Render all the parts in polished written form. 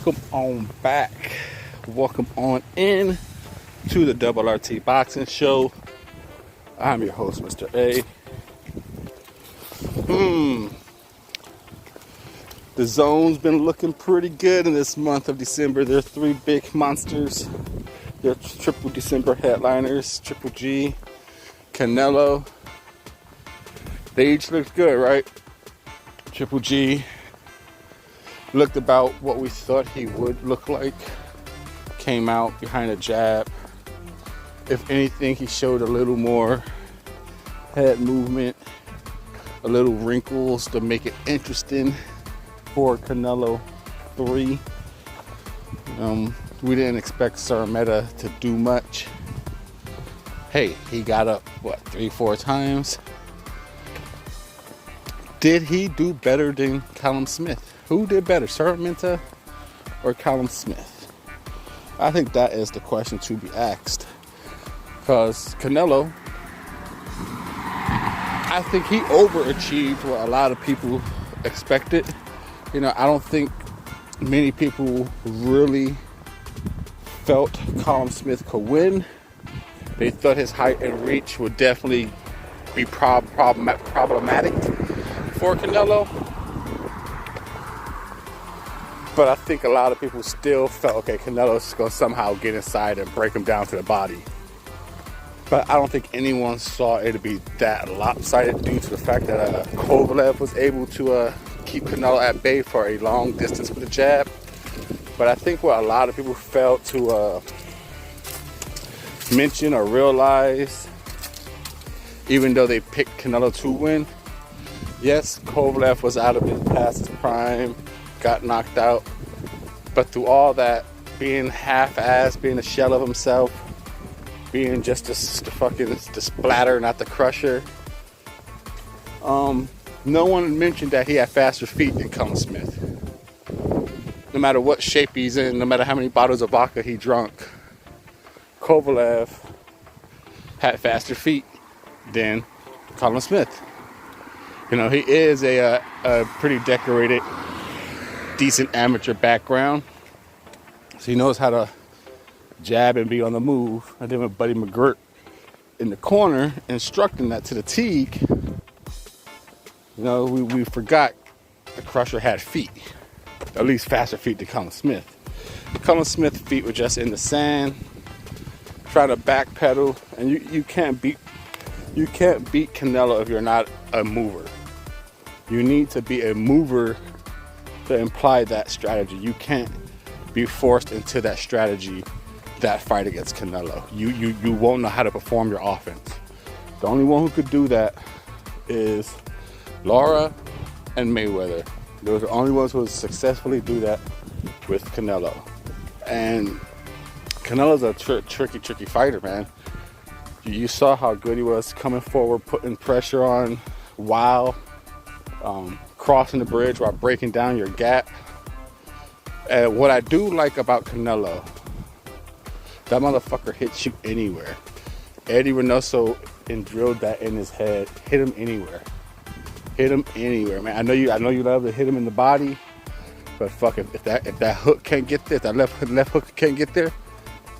Welcome on back. Welcome on in to the Double RT Boxing Show. I'm your host, Mr.A. The zone's been looking pretty good in this month of December. There are three big monsters. They're triple December headliners, Triple G, Canelo. They each looked good, right? Triple G looked about what we thought he would look like. Came out behind a jab. If anything, he showed a little more head movement, a little wrinkles to make it interesting for Canelo 3. We didn't expect Szeremeta to do much. Hey, he got up, 3-4 times? Did he do better than Callum Smith? Who did better, Szeremeta or Callum Smith? I think that is the question to be asked. Because Canelo, I think he overachieved what a lot of people expected. I don't think many people really felt Callum Smith could win. They thought his height and reach would definitely be problematic for Canelo. But I think a lot of people still felt, okay, Canelo's going to somehow get inside and break him down to the body. But I don't think anyone saw it to be that lopsided due to the fact that Kovalev was able to keep Canelo at bay for a long distance with a jab. But I think what a lot of people failed to mention or realize, even though they picked Canelo to win, yes, Kovalev was out of his past his prime, got knocked out, but through all that, being half-assed, being a shell of himself, being just the splatter, not the crusher, no one mentioned that he had faster feet than Callum Smith. No matter what shape he's in, no matter how many bottles of vodka he drunk, Kovalev had faster feet than Callum Smith. He is a pretty decorated, decent amateur background. So he knows how to jab and be on the move. And then with Buddy McGirt in the corner instructing that to the Teague, we forgot the crusher had feet. At least faster feet than Callum Smith. Callum Smith's feet were just in the sand, trying to backpedal, and you can't beat Canelo if you're not a mover. You need to be a mover to imply that strategy. You can't be forced into that strategy, that fight against Canelo. You won't know how to perform your offense. The only one who could do that is Lara and Mayweather. Those are the only ones who would successfully do that with Canelo. And Canelo's a tricky fighter, man. You saw how good he was coming forward, putting pressure on while crossing the bridge, while breaking down your gap. And what I do like about Canelo, that motherfucker hits you anywhere. Eddie Reynoso drilled that in his head. Hit him anywhere. Hit him anywhere, man. I know you love to hit him in the body, but fuck it. If that hook can't get there, if that left hook can't get there,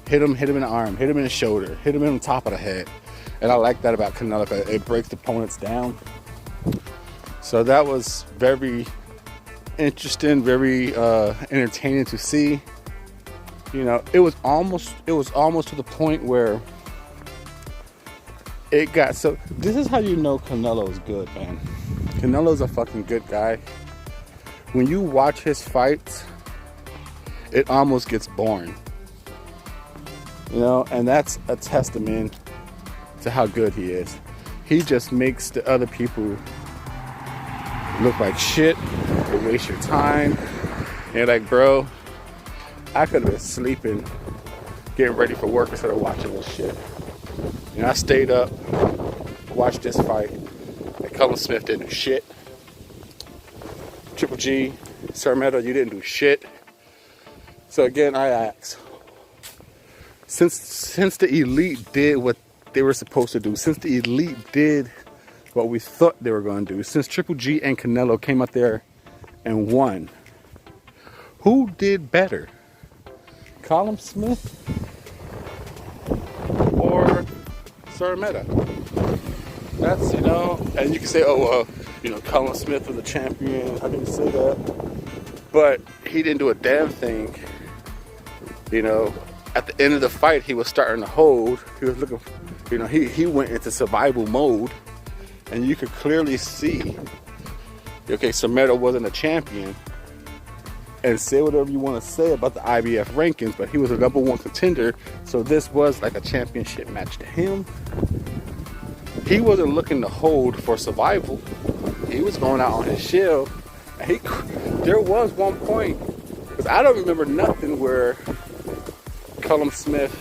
hit him in the arm, hit him in the shoulder, hit him in the top of the head. And I like that about Canelo, because it breaks the opponents down. So that was very interesting, very entertaining to see. It was almost to the point where it got so. This is how you know Canelo's good, man. Canelo's a fucking good guy. When you watch his fights, it almost gets boring. And that's a testament to how good he is. He just makes the other people look like shit. They waste your time. And you're like, bro, I could have been sleeping, getting ready for work instead of watching this shit. I stayed up, watched this fight, and Callum Smith didn't do shit. Triple G, Szeremeta, you didn't do shit. So again, I ask, since the elite did what they were supposed to do, since the elite did what we thought they were going to do, since Triple G and Canelo came out there and won, Who did better? Callum Smith or Szeremeta? That's, and you can say, oh, well, Callum Smith was a champion. How can you say that? But he didn't do a damn thing. At the end of the fight, he was starting to hold. He was looking, he went into survival mode. And you could clearly see, okay, Szeremeta wasn't a champion. And say whatever you want to say about the IBF rankings, but he was a #1 contender. So this was like a championship match to him. He wasn't looking to hold for survival. He was going out on his shell. And there was one point, because I don't remember nothing where Callum Smith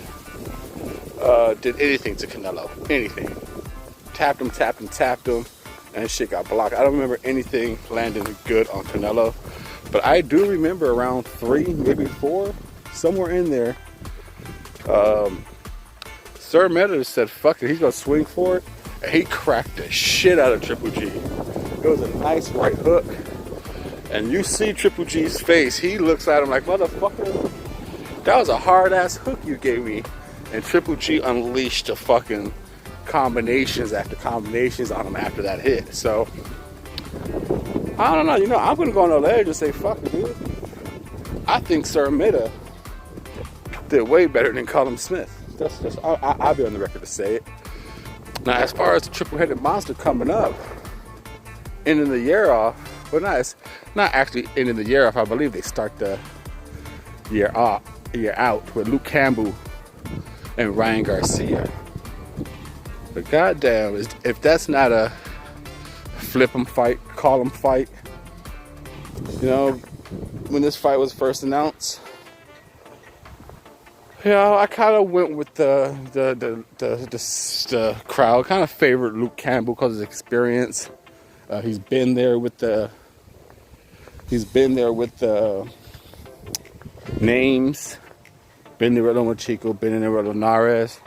did anything to Canelo. Anything. Tapped him, and shit got blocked. I don't remember anything landing good on Canelo. But I do remember around 3, maybe 4, somewhere in there, Szeremeta said, fuck it, he's going to swing for it. And he cracked the shit out of Triple G. It was a nice right hook. And you see Triple G's face. He looks at him like, motherfucker, that was a hard-ass hook you gave me. And Triple G unleashed the fucking combinations after combinations on him after that hit. So I don't know, I'm going to go on the ledge and say, fuck it, dude. I think Szeremeta did way better than Callum Smith. I'll be on the record to say it. Now, as far as the triple-headed monster coming up, ending the year off, well, it's not actually ending the year off. I believe they start the year out with Luke Campbell and Ryan Garcia. But goddamn, if that's not a flip 'em fight, call 'em fight. When this fight was first announced, I kind of went with the crowd. Kind of favored Luke Campbell because of his experience. He's been there with the names. Been there with Lomachenko, been in there with Linares.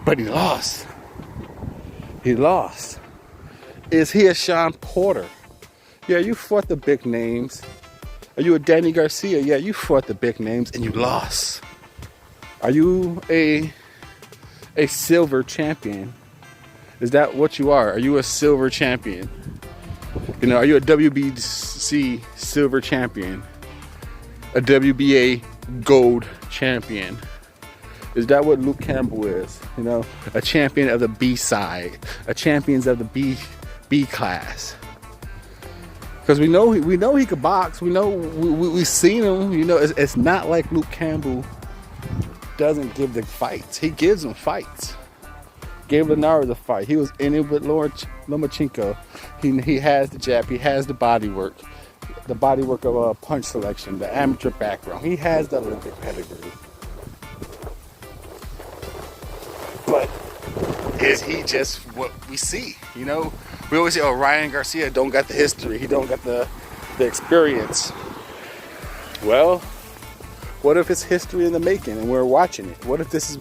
But he lost. Is he a Sean Porter? Yeah, you fought the big names. Are you a Danny Garcia? Yeah, you fought the big names and you lost. Are you a silver champion? Is that what you are? Are you a silver champion? Are you a WBC silver champion? A WBA gold champion? Is that what Luke Campbell is? A champion of the B side, a champions of the B class. Because we know he could box. We know we've seen him. It's not like Luke Campbell doesn't give the fights. He gives them fights. Gave Linares a fight. He was in it with Lomachenko. He has the jab. He has the body work. The body work of punch selection. The amateur background. He has the Olympic pedigree. But is he just what we see? We always say, oh, Ryan Garcia don't got the history. He don't got the experience. Well, what if it's history in the making and we're watching it? What if this is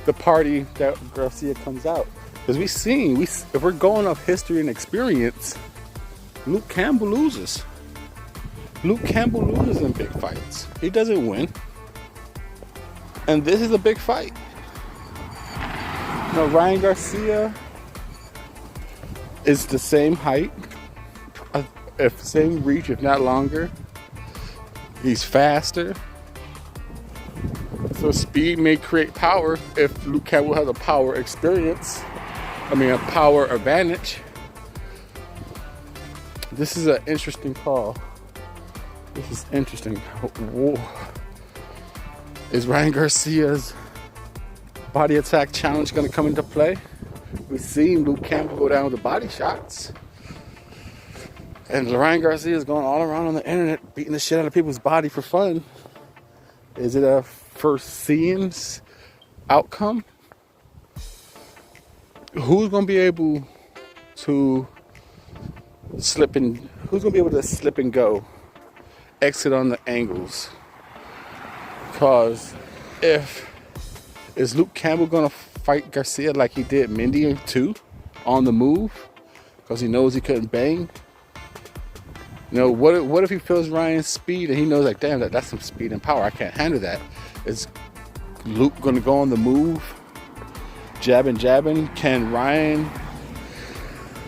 the party that Garcia comes out? Because if we're going off history and experience, Luke Campbell loses. Luke Campbell loses in big fights. He doesn't win. And this is a big fight. Ryan Garcia is the same height, same reach, if not longer. He's faster. So speed may create power if Luke Campbell has a power experience. A power advantage. This is an interesting call. This is interesting. Whoa. Is Ryan Garcia's body attack challenge going to come into play? We've seen Luke Campbell go down with the body shots. And Ryan Garcia is going all around on the internet beating the shit out of people's body for fun. Is it a first seems outcome? Who's going to be able to slip and go, exit on the angles? Because is Luke Campbell going to fight Garcia like he did Mindy too, on the move, because he knows he couldn't bang? You know, what if he feels Ryan's speed and he knows like, damn, that's some speed and power. I can't handle that. Is Luke going to go on the move? Jabbing. Can Ryan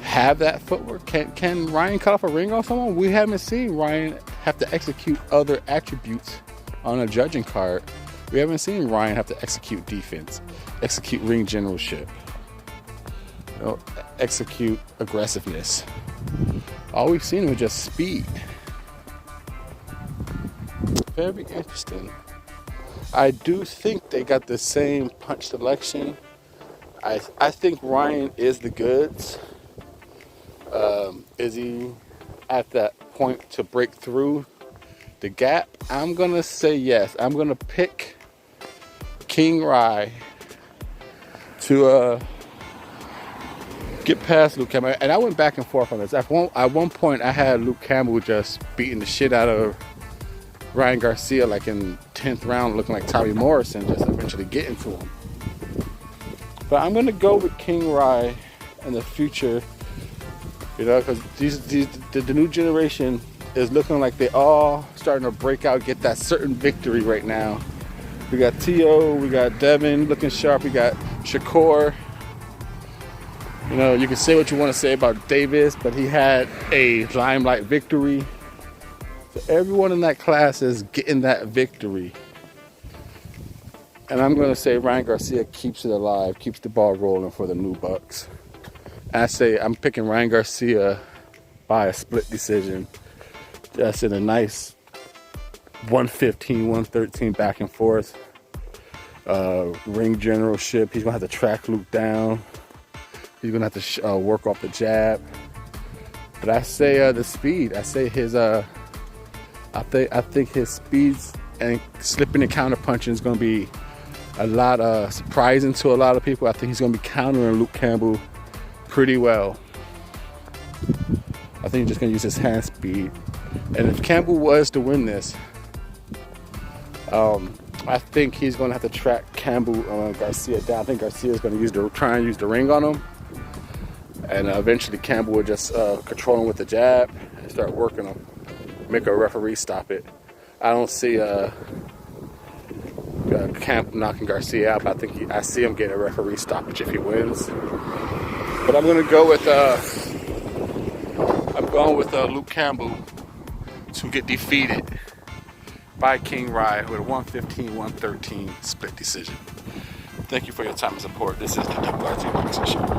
have that footwork? Can Ryan cut off a ring on someone? We haven't seen Ryan have to execute other attributes on a judging card. We haven't seen Ryan have to execute defense, execute ring generalship, you know, execute aggressiveness. All we've seen was just speed. Very interesting. I do think they got the same punch selection. I think Ryan is the goods. Is he at that point to break through the gap? I'm going to say yes. I'm going to pick King Rye to get past Luke Campbell. And I went back and forth on this. At one point, I had Luke Campbell just beating the shit out of Ryan Garcia, like in 10th round, looking like Tommy Morrison, just eventually getting to him. But I'm going to go with King Rye in the future, you know, because the new generation is looking like they all starting to break out, get that certain victory right now. We got T.O., we got Devin looking sharp, we got Shakur. You know, you can say what you want to say about Davis, but he had a limelight victory. So everyone in that class is getting that victory. And I'm going to say Ryan Garcia keeps it alive, keeps the ball rolling for the new Bucks. And I say I'm picking Ryan Garcia by a split decision. Just in a nice 115, 113 back and forth. Ring generalship. He's going to have to track Luke down. He's going to have to work off the jab. But I say the speed. I say his... I think his speeds and slipping and counter punching is going to be a lot surprising to a lot of people. I think he's going to be countering Luke Campbell pretty well. I think he's just going to use his hand speed. And if Campbell was to win this, I think he's going to have to track Garcia down. I think Garcia is going to try and use the ring on him. And eventually Campbell will just control him with the jab and start working him. Make a referee stop it. I don't see Camp knocking Garcia out, but I see him getting a referee stoppage if he wins. But I'm going to go with Luke Campbell to get defeated by King Rye with a 115-113 split decision. Thank you for your time and support. This is the WRG Boxing Show.